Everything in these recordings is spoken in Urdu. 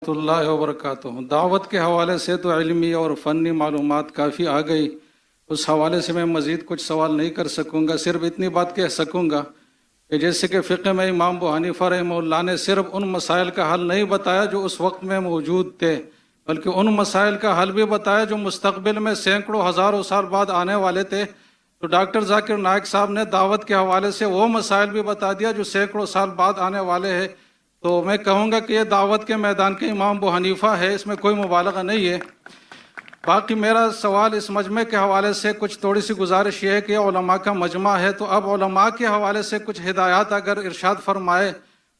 اللہ وبرکاتہ۔ دعوت کے حوالے سے تو علمی اور فنی معلومات کافی آ گئی، اس حوالے سے میں مزید کچھ سوال نہیں کر سکوں گا، صرف اتنی بات کہہ سکوں گا کہ جیسے کہ فقہ میں امام ابو حنیفہ رحمہ اللہ نے صرف ان مسائل کا حل نہیں بتایا جو اس وقت میں موجود تھے، بلکہ ان مسائل کا حل بھی بتایا جو مستقبل میں سینکڑوں ہزاروں سال بعد آنے والے تھے۔ تو ڈاکٹر ذاکر نائک صاحب نے دعوت کے حوالے سے وہ مسائل بھی بتا دیا جو سینکڑوں سال بعد آنے والے ہیں۔ تو میں کہوں گا کہ یہ دعوت کے میدان کے امام ابو حنیفہ ہے، اس میں کوئی مبالغہ نہیں ہے۔ باقی میرا سوال اس مجمع کے حوالے سے کچھ تھوڑی سی گزارش یہ ہے کہ علماء کا مجمع ہے، تو اب علماء کے حوالے سے کچھ ہدایات اگر ارشاد فرمائے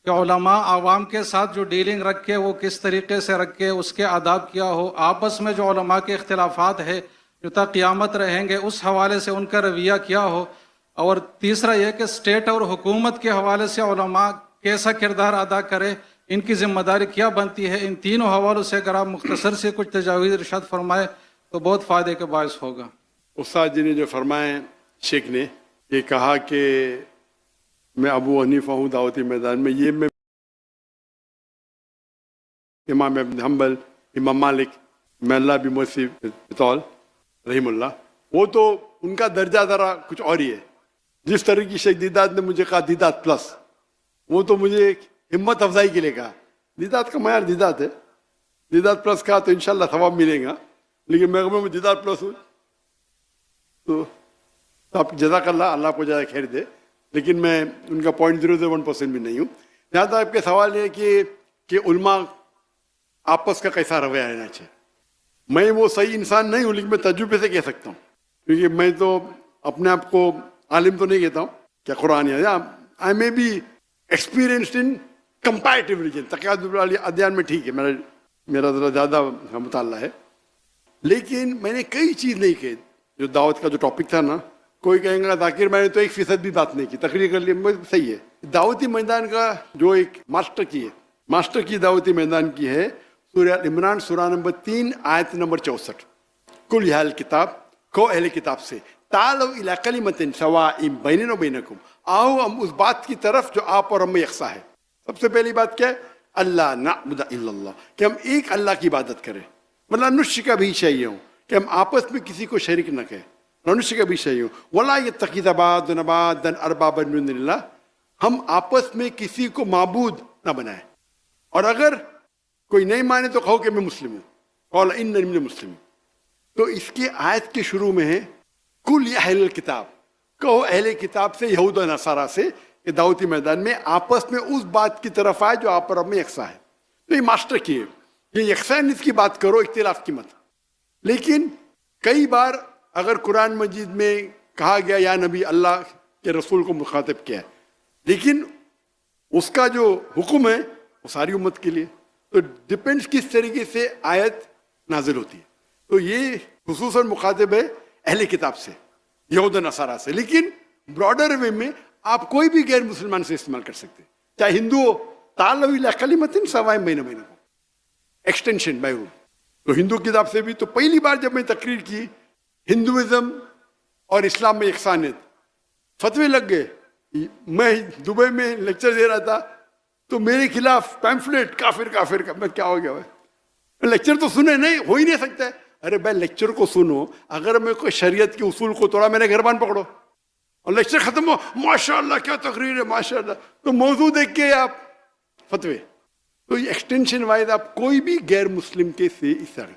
کہ علماء عوام کے ساتھ جو ڈیلنگ رکھے وہ کس طریقے سے رکھے، اس کے آداب کیا ہو، آپس میں جو علماء کے اختلافات ہے جو تا قیامت رہیں گے اس حوالے سے ان کا رویہ کیا ہو، اور تیسرا یہ کہ اسٹیٹ اور حکومت کے حوالے سے علماء کیسا کردار ادا کرے، ان کی ذمہ داری کیا بنتی ہے، ان تینوں حوالوں سے اگر آپ مختصر سے کچھ تجاویز ارشاد فرمائے تو بہت فائدے کے باعث ہوگا۔ استاد جی نے جو فرمائے، شیخ نے یہ کہا کہ میں ابو حنیفہ ہوں دعوتی میدان میں، یہ میں امام ابن حنبل، امام مالک، میں اللہ بھی موسی بطول رحم اللہ، وہ تو ان کا درجہ ذرا کچھ اور ہی ہے۔ جس طرح کی شیخ دیدات نے مجھے کہا دیدات پلس، وہ تو مجھے ایک ہمت افزائی کے لیے کہا۔ دیدات کا معیار دیدات ہے، دیدات پلس کہا تو انشاءاللہ ثواب ملے گا، لیکن میں دیدات پلس ہوں تو آپ جزاک اللہ، اللہ کو زیادہ خیر دے، لیکن میں ان کا 0.001% بھی نہیں ہوں۔ جہاں تک آپ کے سوال یہ کہ علماء آپس کا کیسا رویہ رہنا چاہیے، میں وہ صحیح انسان نہیں ہوں، لیکن میں تجربے سے کہہ سکتا ہوں، کیونکہ میں تو اپنے آپ کو عالم تو نہیں کہتا ہوں کیا قرآن ہے، I may be experienced in comparative religion, تقاضل ادیان میں ٹھیک ہے، میرا ذرا زیادہ مطالعہ ہے، لیکن میں نے کئی چیز نہیں کہی۔ جو دعوت کا جو ٹاپک تھا نا، کوئی کہیں گا ذاکر میں نے تو 1% بھی بات نہیں کی، تقریر کر لی، صحیح ہے۔ دعوتی میدان کا جو ایک ماسٹر کی دعوتی میدان کی ہے سورہ عمران، سورہ نمبر 3 آیت نمبر 64، کل یا اہل کتاب، کو اہل کتاب سے تعالوا الی کلمۃ سواء بیننا و بینکم، آؤ ہم اس بات کی طرف جو آپ اور ہم میں یکساں ہے۔ سب سے پہلی بات کیا ہے؟ اللہ نعبد الا اللہ، کہ ہم ایک اللہ کی عبادت کریں، ولا نشرک بہ شیئا، کہ ہم آپس میں کسی کو شریک نہ کریں، لا نشرک بہ شیئا ولا یتخذ بعضنا بعضا اربابا من دون اللہ، ہم آپس میں کسی کو معبود نہ بنائیں، اور اگر کوئی نہیں مانے تو کہو کہ میں مسلم ہوں، قال انی من المسلمین۔ تو اس کی آیت کے شروع میں ہے کل یا اہل الکتاب، کہو اہل کتاب سے، یہود و نصارہ سے، کہ دعوتی میدان میں آپس میں اس بات کی طرف آئے جو آپ اور ہم میں یکساں ہے۔ تو یہ ماسٹر کی ہے، یہ یکسانیت کی بات کرو، اختلاف کی مت۔ لیکن کئی بار اگر قرآن مجید میں کہا گیا یا نبی، اللہ کے رسول کو مخاطب کیا ہے، لیکن اس کا جو حکم ہے وہ ساری امت کے لیے، تو ڈپینڈس کس طریقے سے آیت نازل ہوتی ہے۔ تو یہ خصوصاً مخاطب ہے اہل کتاب سے، یہود و نصارہ سے، لیکن براڈر وے میں آپ کوئی بھی غیر مسلمان سے استعمال کر سکتے، چاہے ہندو ہو، تعالوا الی کلمۃ سواء بیننا و بینکم، ایکسٹینشن بائی رول۔ تو ہندو کتاب سے بھی تو پہلی بار جب میں تقریر کی ہندوازم اور اسلام میں یکسانیت، فتوے لگ گئے۔ میں دبئی میں لیکچر دے رہا تھا تو میرے خلاف پیمفلیٹ کافر کافر کا، میں کیا ہو گیا بھائی، لیکچر تو سنے نہیں، ہو ہی نہیں سکتا ہے۔ ارے بھائی لیکچر کو سنو، اگر میں کوئی شریعت کے اصول کو توڑا، میں نے گھربان پکڑو، اور لیکچر ختم ہو، ماشاء اللہ کیا تقریر ہے، ماشاء اللہ، تو موضوع دیکھ کے آپ فتوے۔ تو یہ ایکسٹینشن وائز آپ کوئی بھی غیر مسلم کے سے اس طرح۔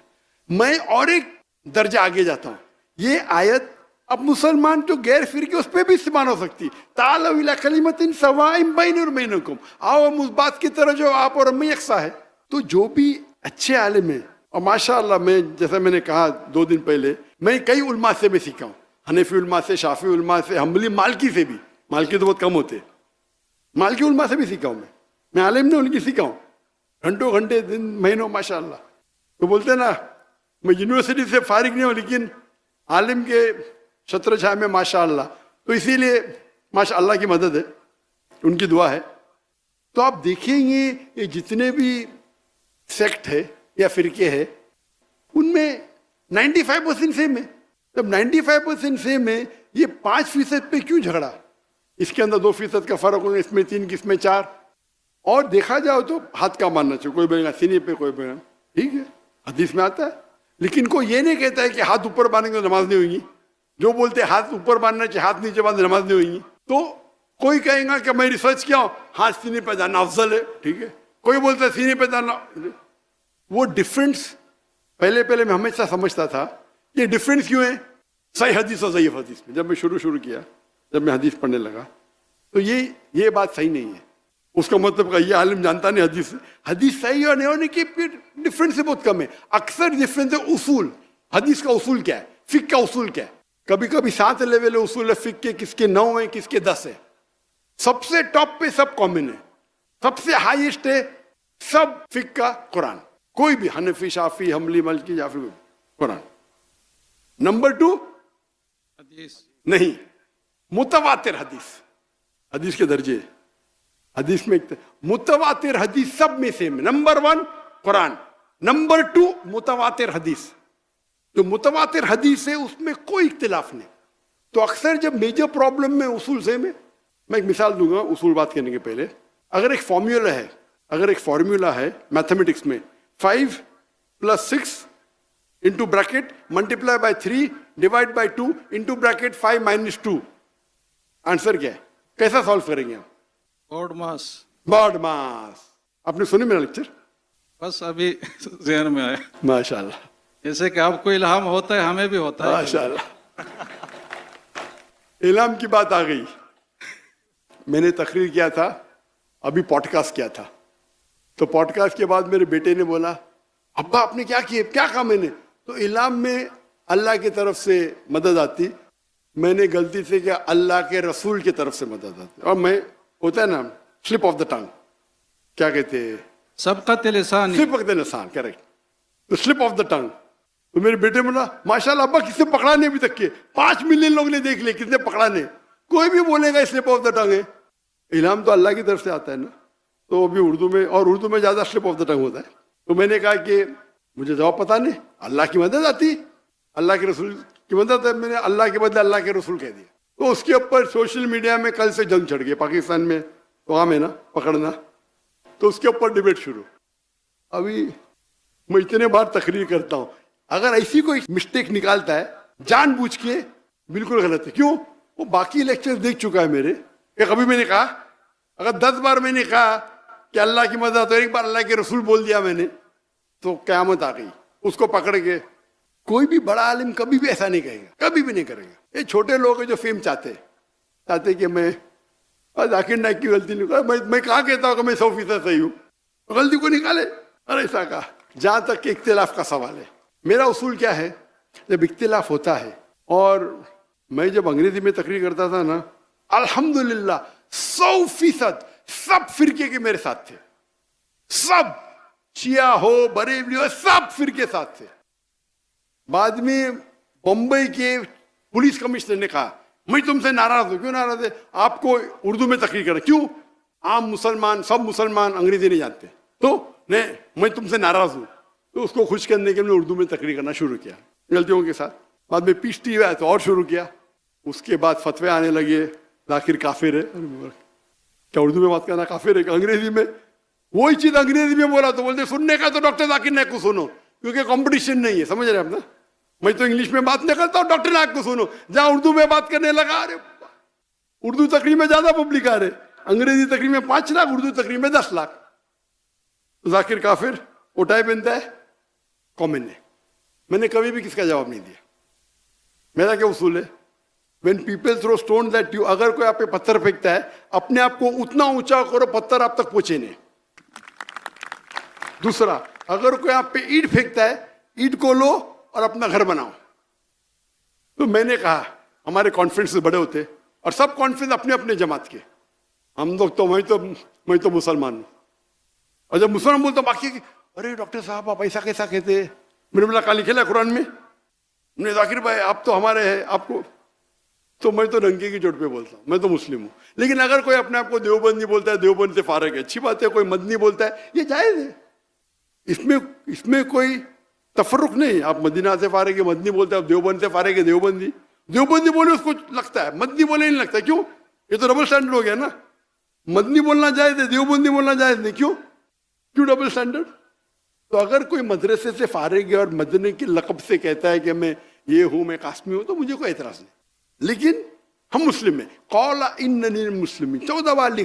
میں اور ایک درجہ آگے جاتا ہوں، یہ آیت اب مسلمان جو غیر فرقے اس پہ بھی استعمال ہو سکتی، تعالوا الی کلمۃ سواء بیننا و بینکم، آؤ ہم اس بات کی طرح جو آپ اور ہم میں یکساں ہے۔ تو جو بھی اچھے عالم ہیں، اور ماشاءاللہ میں جیسا میں نے کہا 2 دن پہلے، میں کئی علماء سے میں سیکھا ہوں، حنفی علماء سے، شافعی علماء سے، حنبلی، مالکی سے بھی، مالکی تو بہت کم ہوتے، مالکی علماء سے بھی سیکھا ہوں میں عالم نے ان کی سیکھا ہوں، گھنٹوں گھنٹے، دن، مہینوں، ماشاءاللہ۔ تو بولتے نا میں یونیورسٹی سے فارغ نہیں ہوں، لیکن عالم کے چھتر چھائے میں ماشاءاللہ، تو اسی لیے ماشاءاللہ کی مدد ہے، ان کی دعا ہے۔ تو آپ دیکھیں گے یہ جتنے بھی سیکٹ ہے یا فرقے ہے، ان میں 95% سیم ہے۔ جب 95% سیم ہے، یہ 5% پہ کیوں جھگڑا؟ اس کے اندر 2% کا فرق ہوگا، اس میں 3، اس میں 4۔ اور دیکھا جاؤ تو ہاتھ کا ماننا چاہیے, کوئی بولے گا سینے پہ, کوئی بولے گا, ٹھیک ہے حدیث میں آتا ہے, لیکن کوئی یہ نہیں کہتا ہے کہ ہاتھ اوپر باندھیں گے تو نماز نہیں ہوگی. جو بولتے ہیں ہاتھ اوپر باندھنا چاہیے, ہاتھ نیچے باندھے نماز نہیں ہوگی. تو کوئی کہے گا کہ میں ریسرچ کیا ہوں, ہاتھ سینے پہ جانا افضل ہے, ٹھیک ہے. کوئی بولتا ہے سینے پہ جانا. وہ ڈفرینس پہلے میں ہمیشہ سمجھتا تھا یہ ڈفرینس کیوں ہے صحیح حدیث اور ضعیف حدیث میں. جب میں شروع کیا, جب میں حدیث پڑھنے لگا تو یہ بات صحیح نہیں ہے. اس کا مطلب یہ عالم جانتا نہیں حدیث صحیح اور نہیں ہونے کی ڈفرینس بہت کم ہے. اکثر ڈفرینس ہے اصول. حدیث کا اصول کیا ہے, فقہ کا اصول کیا ہے. کبھی 7 لیول اصول ہے فقہ کے, کس کے 9 ہیں, کس کے 10 ہے. سب سے ٹاپ پہ سب کامن ہے, سب سے ہائیسٹ ہے سب فقہ کا قرآن. کوئی بھی حنفی, شافی, حنبلی, مالکی, جعفری, قرآن. نمبر 2 حدیث نہیں, متواتر حدیث کے درجے. حدیث میں متواتر حدیث سب میں سیم. نمبر 1 قرآن, نمبر 2 متواتر حدیث. جو متواتر حدیث ہے اس میں کوئی اختلاف نہیں. تو اکثر جب میجر پرابلم میں اصول سے میں ایک مثال دوں گا اصول بات کرنے کے پہلے. اگر ایک فارمولا ہے میتھمیٹکس میں 5 + 6 into bracket multiply by 3 divide by 2 into bracket 5 - 2, answer کیا ہے, کیسا سالو کریں گے آپ؟ بارڈ ماس. آپ نے سنی میرا لیکچر؟ بس ابھی ذہن میں آیا. ماشاء اللہ, جیسے کہ آپ کو الہام ہوتا ہے ہمیں بھی ہوتا ہے. ماشاء اللہ. الہام کی بات آ گئی. میں نے تقریر کیا تھا, ابھی پوڈ کاسٹ کیا تھا. تو پوڈ کاسٹ کے بعد میرے بیٹے نے بولا ابا آپ نے کیا کیا, کیا کہا میں نے؟ تو الہام میں اللہ کی طرف سے مدد آتی, میں نے غلطی سے کیا اللہ کے رسول کی طرف سے مدد آتی. اور میں ہوتا ہے نا سلپ آف دا ٹنگ, کیا کہتے ہیں, سبقت لسان. سبقت لسان, کریکٹ. تو سلپ آف دا ٹنگ. تو میرے بیٹے بولا ماشاءاللہ ابا کس نے پکڑا نہیں ابھی تک کے, 5 ملین لوگ نے دیکھ لے, کس نے پکڑا نہیں. کوئی بھی بولے گا سلپ آف دا ٹنگ ہے. الہام تو اللہ کی طرف سے آتا ہے نا. تو ابھی اردو میں زیادہ سلپ آف دا ٹنگ ہوتا ہے. تو میں نے کہا کہ مجھے جواب پتا نہیں, اللہ کی مدد آتی, اللہ کے رسول کی مدد ہے. میں نے اللہ کے بدلے اللہ کے رسول کہہ دیا. تو اس کے اوپر سوشل میڈیا میں کل سے جنگ چھڑ گئی. پاکستان میں تو عام ہے نا پکڑنا, تو اس کے اوپر ڈیبیٹ شروع. ابھی میں اتنے بار تقریر کرتا ہوں, اگر ایسی کوئی مسٹیک نکالتا ہے جان بوجھ کے, بالکل غلط ہے. کیوں؟ وہ باقی لیکچر دیکھ چکا ہے میرے. کہ کبھی میں نے کہا, اگر 10 بار میں نے کہا کہ اللہ کی مدد, تو ایک بار اللہ کے رسول بول دیا میں نے, تو قیامت آ گئی. اس کو پکڑ کے کوئی بھی بڑا عالم کبھی بھی ایسا نہیں کہے گا, کبھی بھی نہیں کرے گا. یہ چھوٹے لوگ ہیں جو فیم چاہتے کہ میں ذاکر نائک کی غلطی نہیں, میں کہاں کہتا ہوں کہ میں 100% صحیح ہوں, غلطی کو نکالے. اور ایسا کہا. جہاں تک کہ اختلاف کا سوال ہے, میرا اصول کیا ہے, جب اختلاف ہوتا ہے, اور میں جب انگریزی میں تقریر کرتا تھا نا, الحمدللہ 100% سب فرقے کے میرے ساتھ تھے. سب, شیعہ ہو, بریلوی ہو, سب فرقے ساتھ تھے. بعد میں بمبئی کے پولیس کمشنر نے کہا میں تم سے ناراض ہوں. کیوں ناراض ہے؟ آپ کو اردو میں تقریر کرا. کیوں؟ عام مسلمان, سب مسلمان انگریزی نہیں جانتے, تو نہیں میں تم سے ناراض ہوں. تو اس کو خوش کرنے کے لیے اردو میں تقریر کرنا شروع کیا غلطیوں کے ساتھ. بعد میں پیشتی ہوا تو اور شروع کیا. اس کے بعد فتوے آنے لگے, ذاکر کافر ہے. کیا اردو میں بات کرنا کافر ہے کہ انگریزی میں؟ وہی چیز انگریزی میں بولا تو بولتے سننے کا تو ڈاکٹر ذاکر نائک کو سنو, کیونکہ کمپٹیشن نہیں ہے. سمجھ رہے آپ نا, میں تو انگلش میں بات نہیں کرتا ہوں, ڈاکٹر نائک کو سنو. جہاں اردو میں بات کرنے لگا, ارے اردو تقریر میں زیادہ پبلک آ رہے, انگریزی تقریر میں 5 لاکھ, اردو تقریر میں 10 لاکھ. ذاکر کافر اٹھائے بنتا ہے, کامن ہے. میں نے کبھی بھی کس کا جواب نہیں دیا. میرا کیا اصول ہے, when people throw stones at you, اگر کوئی آپ پہ پتھر پھینکتا ہے, اپنے آپ کو اتنا اونچا کرو پتھر آپ تک پہنچے نہیں. دوسرا, اگر کوئی آپ پہ اینٹ پھینکتا ہے, اینٹ کو لو اور اپنا گھر بناؤ. تو میں نے کہا, ہمارے کانفرنس بڑے ہوتے اور سب کانفرنس اپنے اپنے جماعت کے, ہم لوگ تو میں تو مسلمان ہوں. اور جب مسلمان بولتا باقی ارے ڈاکٹر صاحب آپ ایسا کیسا کہتے ہیں؟ میں نے بولا کہاں لکھا ہے قرآن میں؟ نے ذاکر بھائی آپ تو ہمارے ہیں, آپ کو تو میں تو ڈنکے کی چوٹ پہ بولتا ہوں, میں تو مسلم ہوں. لیکن اگر کوئی اپنے آپ کو دیوبندی بولتا ہے, دیوبند سے فارغ ہے, اچھی بات ہے. کوئی مدنی بولتا ہے, یہ جائز ہے. اس میں کوئی تفرق نہیں. آپ مدینہ سے فارغ ہے, مدنی بولتا ہے. دیوبند سے فارغ ہے, دیوبندی بولے اس کو لگتا ہے, مدنی بولے نہیں لگتا. کیوں؟ یہ تو ڈبل اسٹینڈرڈ ہو گیا نا. مدنی بولنا جائز ہے، دیوبندی بولنا جائز نہیں، کیوں ڈبل سٹینڈرڈ؟ تو اگر کوئی مدرسے سے فارغ ہے اور مدنی کے لقب سے کہتا ہے کہ میں یہ ہوں، میں قاسمی ہوں، تو مجھے کوئی اعتراض نہیں، لیکن ہم مسلم ہیں، قال اننی مسلم 14 بار